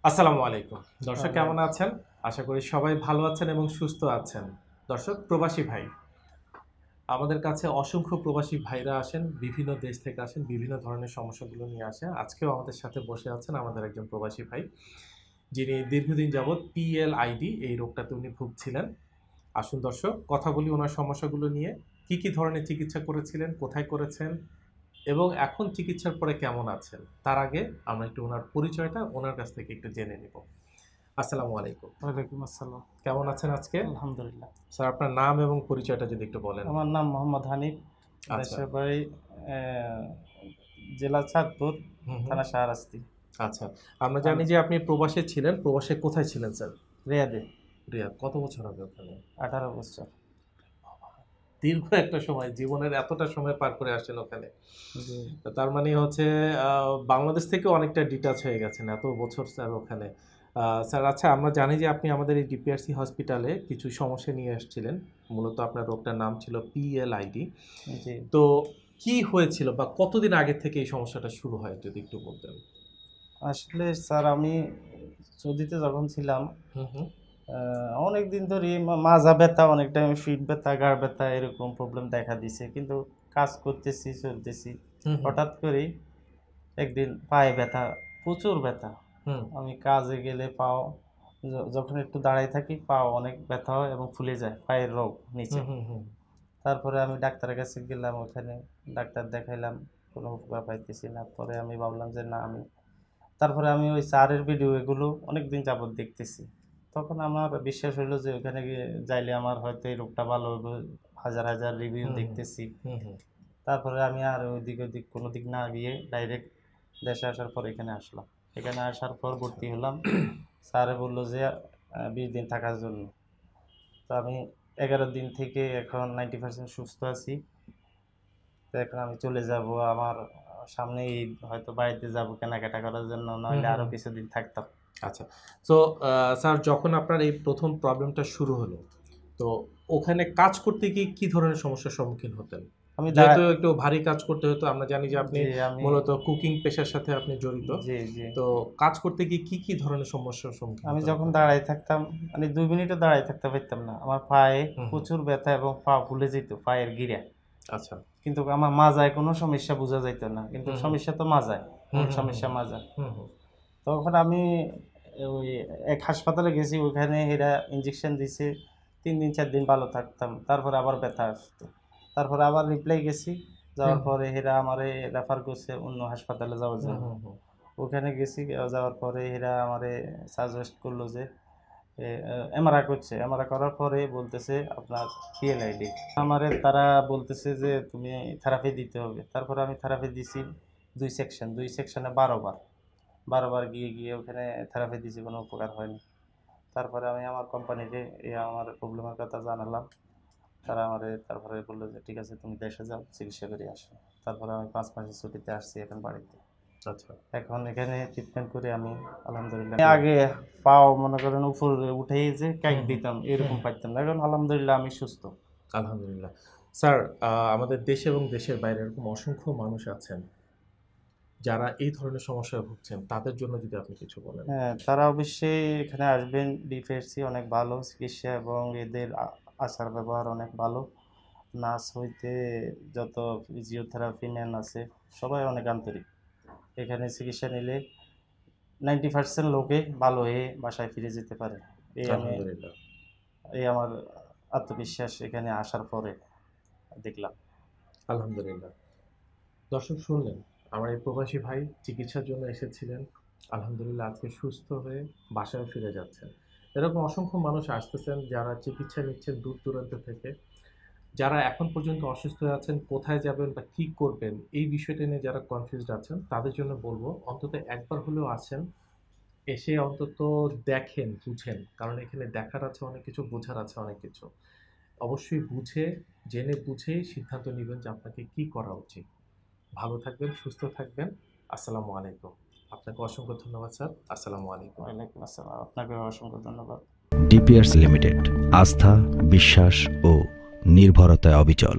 আসসালামু আলাইকুম দর্শক, আল্লাহ। কেমন আছেন? আশা করি সবাই ভালো আছেন এবং সুস্থ আছেন। দর্শক, প্রবাসী ভাই, আমাদের কাছে অসংখ্য প্রবাসী ভাইরা আসেন, বিভিন্ন দেশ থেকে আসেন, বিভিন্ন ধরনের সমস্যাগুলো নিয়ে আসেন। আজকেও আমাদের সাথে বসে আছেন আমাদের একজন প্রবাসী ভাই, যিনি দীর্ঘদিন যাবৎ পিএলআইডি এই রোগটাতে উনি ভুগছিলেন। আসুন দর্শক, কথা বলি ওনার সমস্যাগুলো নিয়ে। কি কি ধরনের চিকিৎসা করেছিলেন, কোথায় করেছেন এবং এখন চিকিৎসার পরে কেমন আছেন। তার আগে আমরা একটু ওনার পরিচয়টা ওনার কাছ থেকে একটু জেনে নিব। আসসালামু আলাইকুম। ওয়ালাইকুম আসসালাম। কেমন আছেন আজকে? আলহামদুলিল্লাহ। স্যার, আপনার নাম এবং পরিচয়টা যদি একটু বলেন। আমার নাম মোহাম্মদ হানিফ। আচ্ছা। দেশের বাড়ি আহ, জেলা চাঁদপুর, হুম, হুম। থানা শাহরাস্তি, আচ্ছা। আমরা জানি যে আপনি প্রবাসে ছিলেন। প্রবাসে কোথায় ছিলেন স্যার? রিয়াদে। রিয়াদ। কত বছর হবে ওখানে? 18 বছর। দীর্ঘ একটা সময়, জীবনের এতটা সময় পার করে আসেন ওখানে। জি। তো তার মানে হচ্ছে বাংলাদেশ থেকে অনেকটা ডিটাচ হয়ে গেছেন এত বছর স্যার ওখানে। স্যার, আচ্ছা, আমরা জানি যে আপনি আমাদের এই ডিপিআরসি হসপিটালে কিছু সমস্যা নিয়ে এসেছিলেন। মূলত আপনার রোগটার নাম ছিল পিএলআইডি। জি। তো কি হয়েছিল বা কতদিন আগে থেকে এই সমস্যাটা শুরু হয় যদি একটু বলতেন? আসলে স্যার, আমি সৌদিতে যখন ছিলাম হুম, হুম। অনেক দিন ধরে মাজা ব্যথা, অনেক টাইম ফিট ব্যথা, ঘাড় ব্যথা এরকম প্রবলেম দেখা দিছে, কিন্তু কাজ করতেছি, চলতেছি। হুম, হুম। হঠাৎ করেই একদিন পায়ে ব্যথা, প্রচুর ব্যথা। হুম, আমি কাজে গেলে পাও, যখন একটু দাঁড়াই থাকি পাও অনেক ব্যথা হয় এবং ফুলে যায়, পায়ের রোগ নিচে। হুম, হুম, হুম। তারপরে আমি ডাক্তারের কাছে গেলাম, ওখানে ডাক্তার দেখাইলাম, কোনো উপকার পাইতেছি না। পরে আমি ভাবলাম যে না, তারপরে আমি ওই স্যারের ভিডিও এগুলো অনেক দিন যাবত দেখতেছি। তখন আমার বিশ্বাস হইলো যে ওখানে গিয়ে যাইলে আমার হয়তো এই রোগটা ভালো হবে। হাজার হাজার রিভিউ হুম, হুম। দেখতেছি। হুম, হুম। তারপরে আমি আর ওদিক কোনো দিক না গিয়ে ডাইরেক্ট দেশে আসার পর এখানে আসলাম। এখানে আসার পর ভর্তি হলাম। স্যারে বললো যে 20 দিন থাকার জন্য। তো আমি 11 দিন থেকে এখন 90% সুস্থ আছি। তো এখন আমি চলে যাব আমার সামনে ঈদ, হয়তো বাড়িতে যাব কেনাকাটা করার জন্য, হুম, নইলে হুম, আরও হুম। কিছুদিন থাকতাম। আচ্ছা। তো স্যার, যখন আপনার এই ১ম প্রবলেমটা শুরু হলো, তো ওখানে কাজ করতে গিয়ে কি ধরনের সমস্যার সম্মুখীন হতেন? আমি যেহেতু একটু ভারী কাজ করতে হতো, আমরা জানি যে আপনি জি, আমি মূলত কুকিং পেশার সাথে আপনি জড়িত। জি, জি। তো কাজ করতে গিয়ে কি ধরনের সমস্যার সম্মুখীন আমি হতেন যখন ওখানে? দাঁড়ায় থাকতাম, মানে 2 মিনিটও দাঁড়ায় থাকতে পারতাম না। আমার পায়ে হুম, হুম। প্রচুর ব্যথা এবং পা ফুলে যেত, পায়ের গিরা। আচ্ছা। কিন্তু আমার মাজায় কোনো সমস্যা বোঝা যাইত না। কিন্তু হুম, হুম। সমস্যা তো মাজায়, হুম, মূল হুম, হুম। সমস্যা মাজা। হুম, হুম। তখন আমি ওই এক হাসপাতালে গেছি, ওখানে এরা ইনজেকশন দিছে। ৩ দিন ৪ দিন ভালো থাকতাম। তারপরে আবার ব্যথা আসতো। তারপরে আবার রিপ্লাই গেছি। যাওয়ার হুম, পরে এরা আমারে রেফার করছে অন্য হাসপাতালে যাওয়ার হুম, জন্য। হুম, হুম। ওখানে গেছি, যাওয়ার পরে এরা আমারে সাজেস্ট করলো যে এমআরআই করছে। এমআরআই করার পরে বলতেছে আপনার পিএলআইডি। আমারে তারা বলতেছে যে তুমি থেরাপি দিতে হবে। তারপরে আমি থেরাপি দিছি ২ সেকশন। ২ সেকশনে ১২ বার। ১২ বার গিয়ে ওখানে থেরাপি দিছি, কোনো উপকার হয়নি। তারপরে আমি আমার কোম্পানিকে আমার প্রবলেমের কথা জানালাম। তারা আমারে তারপরে বলল যে ঠিক আছে, তুমি দেশে যাও, চিকিৎসা করে আসো। তারপরে আমি ৫ মাসের ছুটিতে আসছি এখন বাড়িতে। আচ্ছা। এখন এখানে ট্রিটমেন্ট করে আমি আলহামদুলিল্লাহ। আগে পাও মনে করেন উপরে উঠেই যে কাইক হুম, হুম। দিতাম, হুম, এরকম হুম। পারতাম না। এখন আলহামদুলিল্লাহ আমি সুস্থ। আলহামদুলিল্লাহ। স্যার, আমাদের দেশে এবং দেশের বাইরে এরকম অসংখ্য মানুষ আছেন যারা এই ধরনের সমস্যায় ভুগছেন। তাদের জন্য যদি আপনি কিছু বলেন। হ্যাঁ, তারা অবশ্যই এখানে আসবেন। ডিপিআরসি অনেক ভালো চিকিৎসা এবং এদের আচার ব্যবহার অনেক ভালো। নার্স হইতে যত ফিজিওথেরাপি ম্যান আছে সবাই অনেক আন্তরিক। এখানে চিকিৎসা নিলে 90% লোকে ভালো হয়ে বাসায় ফিরে যেতে পারে। এই আমি আলহামদুলিল্লাহ। এই আমার আত্মবিশ্বাস এখানে আসার পরে দেখলাম। আলহামদুলিল্লাহ। দর্শক, শুনলেন, আমার এই প্রবাসী ভাই চিকিৎসার জন্য এসেছিলেন। আলহামদুলিল্লাহ আজকে সুস্থ হয়ে বাসায় ফিরে যাচ্ছেন। এরকম অসংখ্য মানুষ আসতেছেন যারা চিকিৎসা নিচ্ছেন দূর দূরান্ত থেকে। যারা এখন পর্যন্ত অসুস্থ আছেন, কোথায় যাবেন বা কি করবেন এই বিষয়টা নিয়ে যারা কনফিউজড আছেন, তাদের জন্য বলবো অন্তত একবার হলেও আসেন। এসে অন্তত দেখেন, বুঝেন। কারণ এখানে দেখার আছে অনেক কিছু, বোঝার আছে অনেক কিছু। অবশ্যই বুঝে, জেনে বুঝেই সিদ্ধান্ত নিবেন যে আপনাকে কি করা উচিত। ভালো থাকবেন, সুস্থ থাকবেন। আসসালামু আলাইকুম। আপনাকে অসংখ্য ধন্যবাদ স্যার। আসসালামু আলাইকুম। ওয়ালাইকুম আসসালাম। আপনাকেও অসংখ্য ধন্যবাদ। ডিপিআরস লিমিটেড, আস্থা, বিশ্বাস ও নির্ভরতায় অবিচল।